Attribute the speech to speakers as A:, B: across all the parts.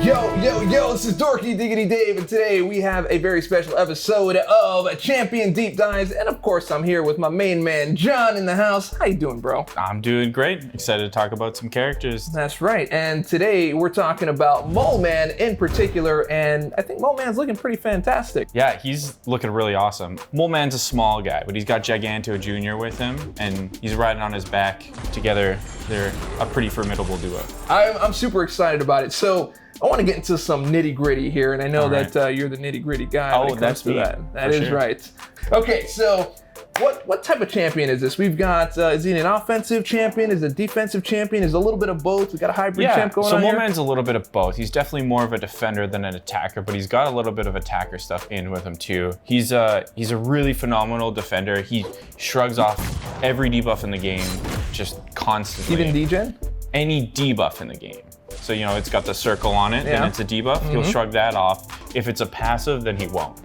A: Yo, this is Dorky Diggedy Dave, and today we have a very special episode of Champion Deep Dives, and of course I'm here with my main man, John, in the house. How you doing, bro?
B: I'm doing great. Excited to talk about some characters.
A: That's right, and today we're talking about Mole Man in particular, and I think Mole Man's looking pretty fantastic.
B: Yeah, he's looking really awesome. Mole Man's a small guy, but he's got Giganto Jr. with him, and he's riding on his back. Together, they're a pretty formidable duo.
A: I'm super excited about it. So I want to get into some nitty gritty here, and I know that you're the nitty gritty guy.
B: Oh,
A: when it comes
B: that's
A: to
B: me.
A: That is right. Okay, so what type of champion is this? We've got, is he an offensive champion? Is it a defensive champion? Is it a little bit of both? We got a hybrid champ going on
B: so
A: here?
B: Mole Man's a little bit of both. He's definitely more of a defender than an attacker, but he's got a little bit of attacker stuff in with him too. He's a really phenomenal defender. He shrugs off every debuff in the game just constantly.
A: Even degen?
B: Any debuff in the game. So, you know, it's got the circle on it, and it's a debuff. He'll shrug that off. If it's a passive, then he won't.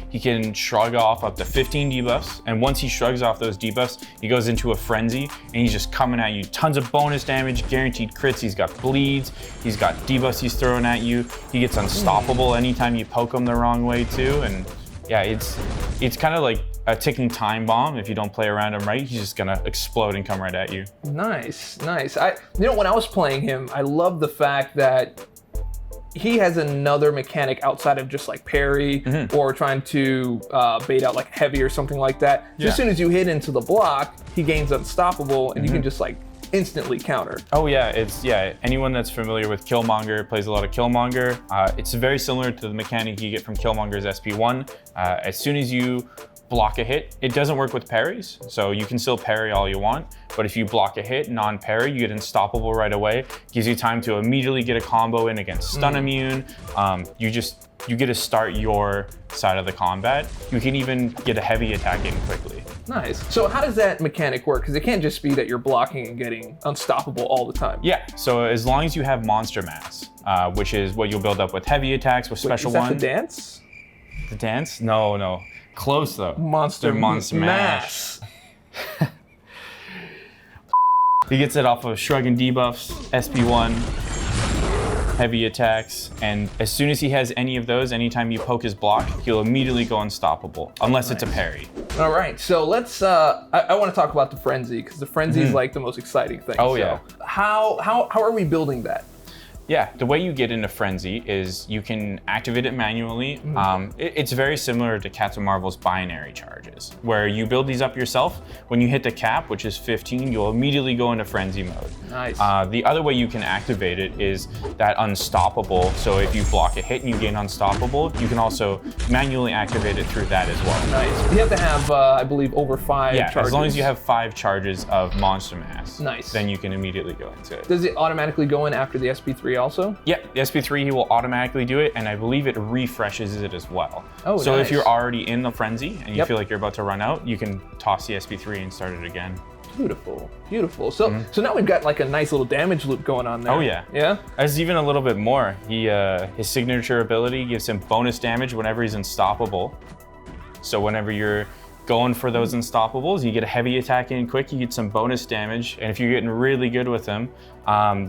B: He can shrug off up to 15 debuffs, and once he shrugs off those debuffs, he goes into a frenzy, and he's just coming at you. Tons of bonus damage, guaranteed crits. He's got bleeds. He's got debuffs he's throwing at you. He gets unstoppable anytime you poke him the wrong way too. And yeah, it's kind of like a ticking time bomb. If you don't play around him right, he's just gonna explode and come right at you.
A: Nice. When I was playing him, I love the fact that he has another mechanic outside of just like parry or trying to bait out like heavy or something like that. So as soon as you hit into the block, he gains unstoppable, and you can just like instantly counter.
B: Oh yeah, anyone that's familiar with Killmonger, plays a lot of Killmonger. It's very similar to the mechanic you get from Killmonger's SP1. As soon as you block a hit, it doesn't work with parries, so you can still parry all you want, but if you block a hit, non-parry, you get unstoppable right away. Gives you time to immediately get a combo in against stun immune. You get to start your side of the combat. You can even get a heavy attack in quickly.
A: Nice. So how does that mechanic work? Because it can't just be that you're blocking and getting unstoppable all the time.
B: Yeah, so as long as you have monster mass, which is what you'll build up with heavy attacks, with special one.
A: Is that the dance?
B: The dance? No. Close though.
A: Monster mass.
B: He gets it off of shrugging debuffs, SP1, heavy attacks, and as soon as he has any of those, anytime you poke his block, he'll immediately go unstoppable, unless it's a parry.
A: All right, so let's, I want to talk about the frenzy, because the frenzy is like the most exciting thing.
B: Oh,
A: so
B: yeah.
A: How are we building that?
B: Yeah, the way you get into Frenzy is you can activate it manually. It's very similar to Captain Marvel's binary charges, where you build these up yourself. When you hit the cap, which is 15, you'll immediately go into Frenzy mode.
A: Nice.
B: The other way you can activate it is that unstoppable. So if you block a hit and you gain unstoppable, you can also manually activate it through that as well.
A: Nice. You have to have, I believe, over 5 charges.
B: Yeah, as long as you have 5 charges of monster mass,
A: nice,
B: then you can immediately go into it.
A: Does it automatically go in after the SP3 also?
B: Yeah, the SP3 he will automatically do it, and I believe it refreshes it as well.
A: Oh,
B: so
A: nice.
B: if you're already in the frenzy and you feel like you're about to run out, you can toss the SP3 and start it again.
A: Beautiful. So now we've got like a nice little damage loop going on there.
B: Oh yeah.
A: Yeah?
B: There's even a little bit more. His signature ability gives him bonus damage whenever he's unstoppable. So whenever you're going for those unstoppables, you get a heavy attack in quick, you get some bonus damage, and if you're getting really good with him,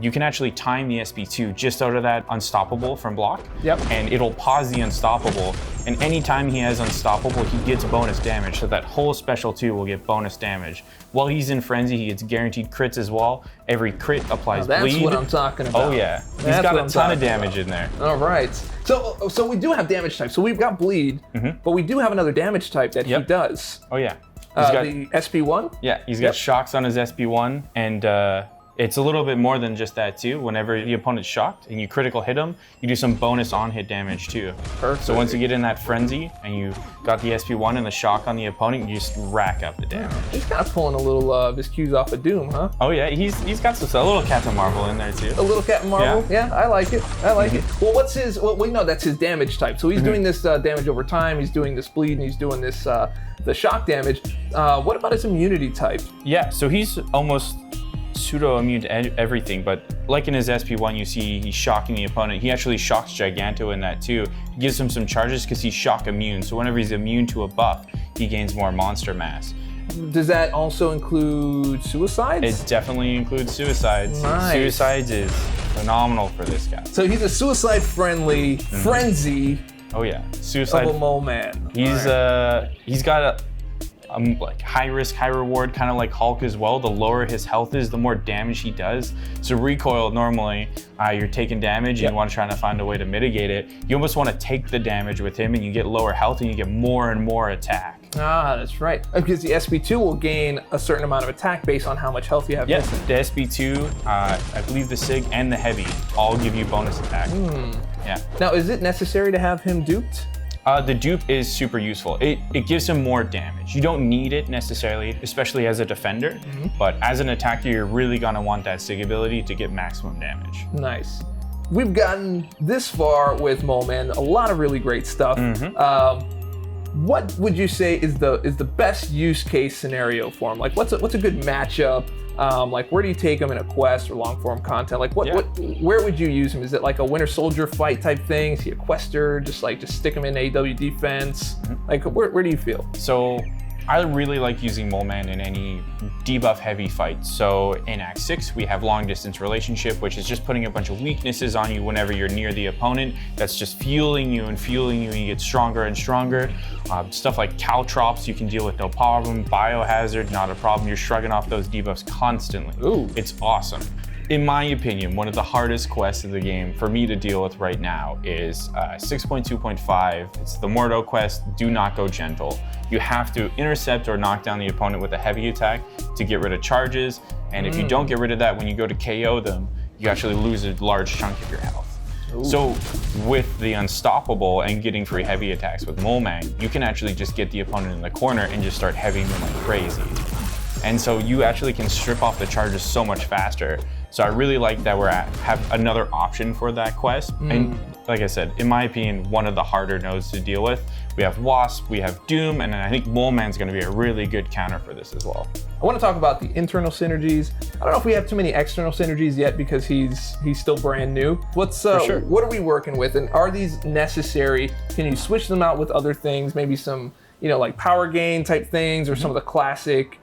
B: you can actually time the SP2 just out of that unstoppable from block.
A: Yep.
B: And it'll pause the unstoppable, and anytime he has unstoppable, he gets bonus damage, so that whole special 2 will get bonus damage. While he's in frenzy, he gets guaranteed crits as well. Every crit applies bleed.
A: That's what I'm talking about.
B: Oh yeah, he's got a ton of damage in there.
A: All right. So we do have damage types. So we've got bleed, but we do have another damage type that he does.
B: Oh yeah.
A: The SP1?
B: Yeah, he's got shocks on his SP1, and it's a little bit more than just that too. Whenever the opponent's shocked and you critical hit him, you do some bonus on-hit damage too.
A: Perfect.
B: So once you get in that frenzy and you got the SP1 and the shock on the opponent, you just rack up the damage.
A: He's kind of pulling a little of his cues off of Doom, huh?
B: Oh yeah, he's got a little Captain Marvel in there too.
A: A little Captain Marvel? Yeah, I like it. it. Well, what's his, we know that's his damage type. So he's doing this damage over time, he's doing this bleed, and he's doing this, the shock damage. What about his immunity type?
B: Yeah, so he's almost pseudo-immune to everything, but like in his SP1, you see he's shocking the opponent. He actually shocks Giganto in that too. He gives him some charges because he's shock immune, so whenever he's immune to a buff, he gains more monster mass.
A: Does that also include suicides?
B: It definitely includes suicides.
A: Nice.
B: Suicides is phenomenal for this guy.
A: So he's a suicide-friendly frenzy
B: Oh yeah, suicide.
A: of a mole man.
B: He's got a like high risk, high reward, kind of like Hulk as well. The lower his health is, the more damage he does. So recoil, normally you're taking damage and you want to try to find a way to mitigate it. You almost want to take the damage with him and you get lower health and you get more and more attack.
A: Ah, that's right. Because the SB2 will gain a certain amount of attack based on how much health you have.
B: Yes, the SB2, I believe the SIG and the Heavy all give you bonus attack. Yeah.
A: Now, is it necessary to have him duped?
B: The dupe is super useful. It gives him more damage. You don't need it necessarily, especially as a defender, but as an attacker, you're really gonna want that SIG ability to get maximum damage.
A: Nice. We've gotten this far with Mole Man, a lot of really great stuff. What would you say is the best use case scenario for him? Like, what's a good matchup? Like, where do you take him in a quest or long form content? Like, where would you use him? Is it like a Winter Soldier fight type thing? Is he a quester? Just stick him in AW defense? Like, where do you feel?
B: So I really like using Mole Man in any debuff heavy fight. So in Act 6, we have long distance relationship, which is just putting a bunch of weaknesses on you whenever you're near the opponent. That's just fueling you and you get stronger and stronger. Stuff like caltrops you can deal with no problem. Biohazard, not a problem. You're shrugging off those debuffs constantly.
A: Ooh.
B: It's awesome. In my opinion, one of the hardest quests of the game for me to deal with right now is 6.2.5. It's the Mordo quest, Do Not Go Gentle. You have to intercept or knock down the opponent with a heavy attack to get rid of charges. And if you don't get rid of that when you go to KO them, you actually lose a large chunk of your health. Ooh. So with the Unstoppable and getting free heavy attacks with Mole Man, you can actually just get the opponent in the corner and just start heavying them like crazy. And so you actually can strip off the charges so much faster. So I really like that have another option for that quest. And like I said, in my opinion, one of the harder nodes to deal with. We have Wasp, we have Doom, and I think Mole Man's gonna be a really good counter for this as well.
A: I want to talk about the internal synergies. I don't know if we have too many external synergies yet because he's still brand new. What are we working with, and are these necessary? Can you switch them out with other things? Maybe some, like power gain type things, or some of the classic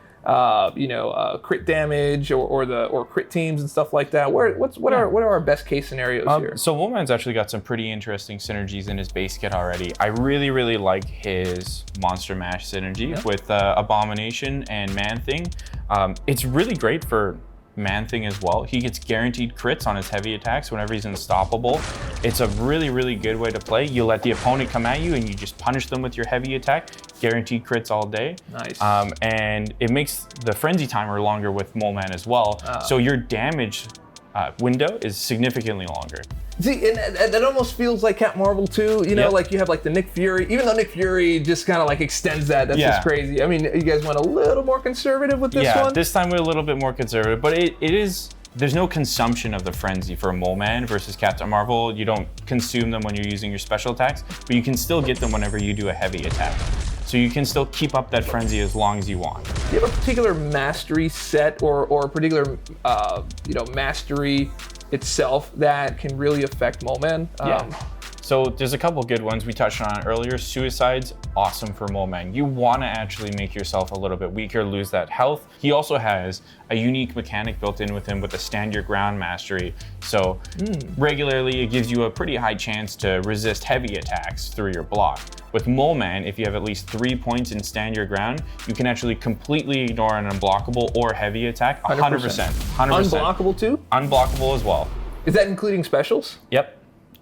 A: crit damage or crit teams and stuff like that. What are our best case scenarios here?
B: So Mole Man's actually got some pretty interesting synergies in his base kit already. I really like his Monster Mash synergy with Abomination and Man-Thing. It's really great for Man-Thing as well. He gets guaranteed crits on his heavy attacks whenever he's unstoppable. It's a really good way to play. You let the opponent come at you and you just punish them with your heavy attack. Guaranteed crits all day. Nice. And it makes the frenzy timer longer with Mole Man as well. So your damage window is significantly longer.
A: See, and that almost feels like Captain Marvel too, like you have the Nick Fury, even though Nick Fury just kind of extends that's just crazy. I mean, you guys went a little more conservative with this one?
B: Yeah, this time we're a little bit more conservative, but there's no consumption of the frenzy for Mole Man versus Captain Marvel. You don't consume them when you're using your special attacks, but you can still get them whenever you do a heavy attack. So you can still keep up that frenzy as long as you want.
A: Do you have a particular mastery set or a particular, mastery itself that can really affect Mole Man?
B: So there's a couple good ones we touched on earlier. Suicide's awesome for Mole Man. You want to actually make yourself a little bit weaker, lose that health. He also has a unique mechanic built in with him with the Stand Your Ground mastery. So regularly it gives you a pretty high chance to resist heavy attacks through your block. With Mole Man, if you have at least 3 points in Stand Your Ground, you can actually completely ignore an unblockable or heavy attack 100%.
A: Unblockable too?
B: Unblockable as well.
A: Is that including specials?
B: Yep.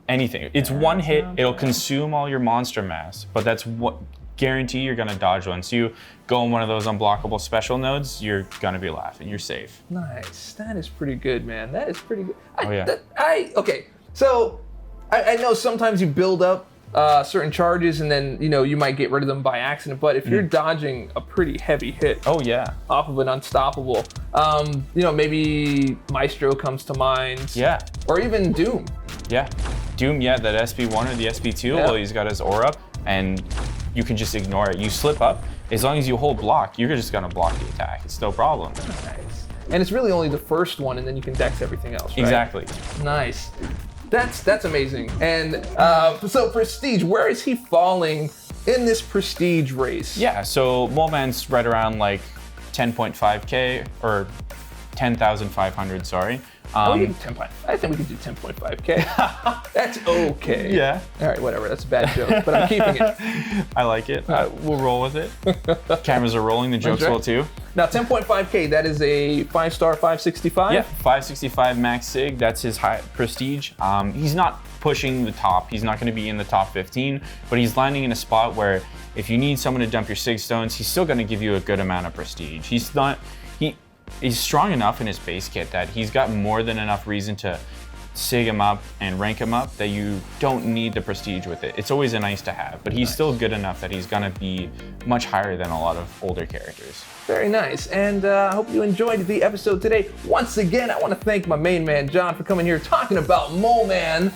B: Anything. It's one hit, it'll consume all your monster mass, but that's what guarantee you're gonna dodge one. So you go in one of those unblockable special nodes, you're gonna be laughing, you're safe.
A: Nice, that is pretty good, man. That is pretty good.
B: Okay,
A: so I know sometimes you build up certain charges and then, you might get rid of them by accident, but if you're dodging a pretty heavy hit off of an unstoppable, maybe Maestro comes to mind.
B: Yeah.
A: Or even Doom.
B: Yeah. Doom, that SB1 or the SB2, well, he's got his aura up, and you can just ignore it. You slip up, as long as you hold block, you're just gonna block the attack. It's no problem.
A: Nice. And it's really only the first one, and then you can dex everything else, right?
B: Exactly.
A: Nice. That's amazing. And so Prestige, where is he falling in this Prestige race?
B: Yeah, so Mole Man's right around 10.5k or 10,500, sorry.
A: We can do 10. I think we can do 10.5K. That's okay.
B: Yeah.
A: All right, whatever. That's a bad joke, but I'm keeping it.
B: I like it. We'll roll with it. Cameras are rolling. The jokes will too.
A: Now, 10.5K, that is a 5-star 565?
B: Yeah, 565 max sig. That's his high prestige. He's not pushing the top. He's not going to be in the top 15, but he's landing in a spot where if you need someone to dump your sig stones, he's still going to give you a good amount of prestige. He's strong enough in his base kit that he's got more than enough reason to sig him up and rank him up that you don't need the prestige with it. It's always a nice to have, but he's still good enough that he's gonna be much higher than a lot of older characters.
A: Very nice, and I hope you enjoyed the episode today. Once again, I want to thank my main man, John, for coming here talking about Mole Man.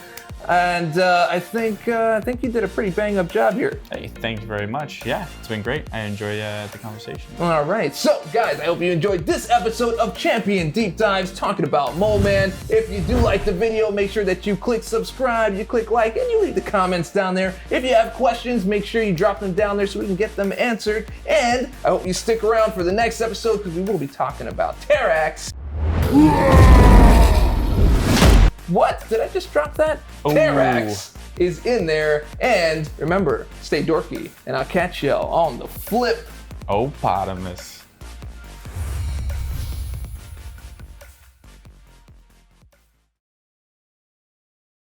A: And I think you did a pretty bang up job here.
B: Hey, thank you very much. Yeah, it's been great. I enjoyed the conversation.
A: All right, so guys, I hope you enjoyed this episode of Champion Deep Dives talking about Mole Man. If you do like the video, make sure that you click subscribe, you click like, and you leave the comments down there. If you have questions, make sure you drop them down there so we can get them answered. And I hope you stick around for the next episode because we will be talking about Terrax. What? Did I just drop that?
B: Ooh.
A: Terrax is in there. And remember, stay dorky, and I'll catch y'all on the flip.
B: Opotamus.